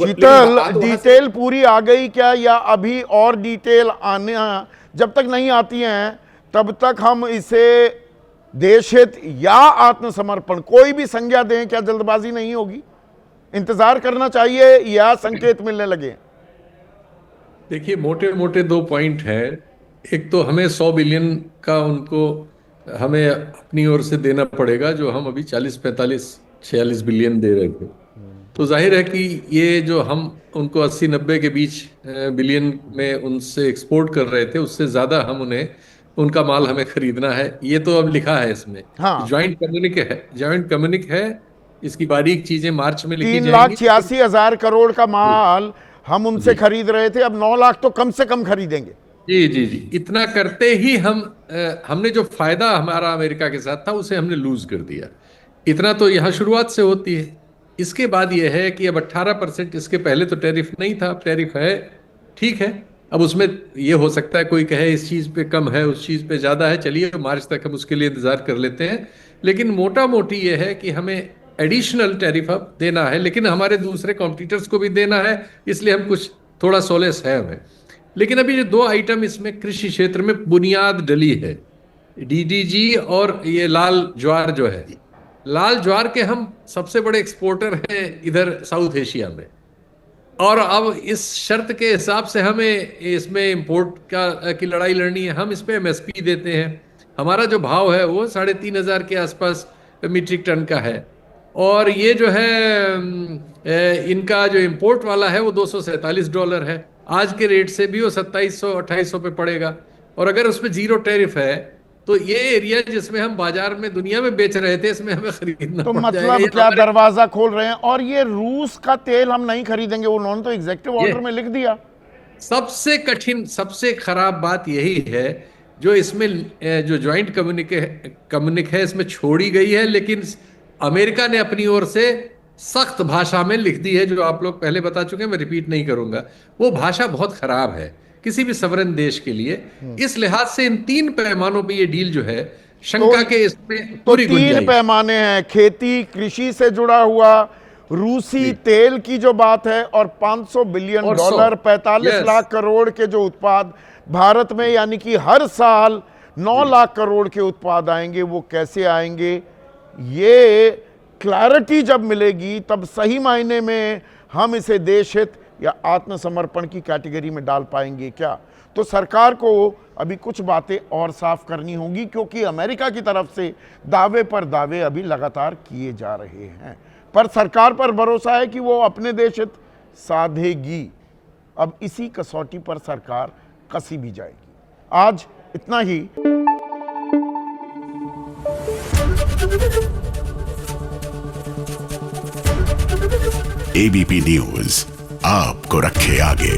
शीतल, detail पूरी आ गई क्या, या अभी और डिटेल आना, जब तक नहीं आती हैं तब तक हम इसे देशहित या आत्मसमर्पण कोई भी संज्ञा दें, क्या जल्दबाजी नहीं होगी? इंतजार करना चाहिए या संकेत मिलने लगे? देखिए, मोटे मोटे 2 पॉइंट हैं। एक तो हमें 100 बिलियन का उनको हमें अपनी ओर से देना पड़ेगा, जो हम अभी 40, 45, 46 बिलियन दे रहे थे। तो जाहिर है कि ये जो हम उनको 80, 90 के बीच बिलियन में उनसे एक्सपोर्ट कर रहे थे, उससे ज्यादा हम उन्हें उनका माल हमें खरीदना है। ये तो अब लिखा है इसमें, हाँ, ज्वाइंट कम्युनिक है, ज्वाइंट कम्युनिक है। इसकी बारीक चीजें मार्च में लिखी तीन लाख जाएंगी, लेकिन छियासी हजार करोड़ का माल हम उनसे जी खरीद रहे थे, अब 9 लाख तो कम से कम खरीदेंगे। जी जी जी, इतना करते ही हमने जो फायदा हमारा अमेरिका के साथ था उसे हमने लूज कर दिया। इतना तो यहाँ शुरुआत से होती है। इसके बाद यह है कि अब 18%, इसके पहले तो टैरिफ नहीं था, अब टैरिफ है। ठीक है, अब उसमें यह हो सकता है कोई कहे इस चीज पे कम है, उस चीज पे ज्यादा है, चलिए मार्च तक हम उसके लिए इंतजार कर लेते हैं। लेकिन मोटा मोटी यह है कि हमें एडिशनल टैरिफ अब देना है, लेकिन हमारे दूसरे कॉम्पिटिटर्स को भी देना है, इसलिए हम कुछ थोड़ा सोलेस है हमें। लेकिन अभी जो 2 आइटम इसमें कृषि क्षेत्र में बुनियाद डली है, डीडीजी और ये लाल ज्वार जो है, लाल ज्वार के हम सबसे बड़े एक्सपोर्टर हैं इधर साउथ एशिया में। और अब इस शर्त के हिसाब से हमें इसमें इंपोर्ट की लड़ाई लड़नी है। हम इस पे एमएसपी देते हैं, हमारा जो भाव है वो 3,500 के आसपास मीट्रिक टन का है। और ये जो है इनका जो इंपोर्ट वाला है वो $247 है। आज के रेट से भी वो 2700-2800 पे पड़ेगा। और अगर उसमें जीरो टैरिफ है तो ये एरिया जिसमें हम बाजार में दुनिया में बेच रहे थे, इसमें हमें खरीदना तो पड़ जाएगा। मतलब ये क्या हमारे दरवाजा खोल रहे हैं? और ये रूस का तेल हम नहीं खरीदेंगे, उन्होंने तो एग्जीक्यूटिव ये ऑर्डर में लिख दिया। सबसे कठिन, सबसे खराब बात यही है जो इसमें जो ज्वाइंट कम्युनिक है इसमें छोड़ी गई है, लेकिन अमेरिका ने अपनी ओर से सख्त भाषा में लिख दी है, जो आप लोग पहले बता चुके हैं, मैं रिपीट नहीं करूंगा। वो भाषा बहुत खराब है किसी भी सवरन देश के लिए। इस लिहाज से इन 3 पैमानों पे ये डील जो है, तो शंका के इसमें तो पूरी 3 गुंजाइश। पैमाने हैं, खेती कृषि से जुड़ा हुआ, रूसी जी, तेल की जो बात है, और 500 बिलियन और 100। डॉलर 45 यस, लाख करोड़ के जो उत्पाद भारत में, यानी कि हर साल 9 जी लाख करोड़ के उत्पाद आएंगे। वो कैसे आएंगे, ये क्लैरिटी जब मिलेगी तब सही मायने में हम इसे देशहित या आत्मसमर्पण की कैटेगरी में डाल पाएंगे क्या। तो सरकार को अभी कुछ बातें और साफ करनी होंगी, क्योंकि अमेरिका की तरफ से दावे पर दावे अभी लगातार किए जा रहे हैं, पर सरकार पर भरोसा है कि वो अपने देश हित साधेगी। अब इसी कसौटी पर सरकार कसी भी जाएगी। आज इतना ही। एबीपी न्यूज आपको रखे आगे।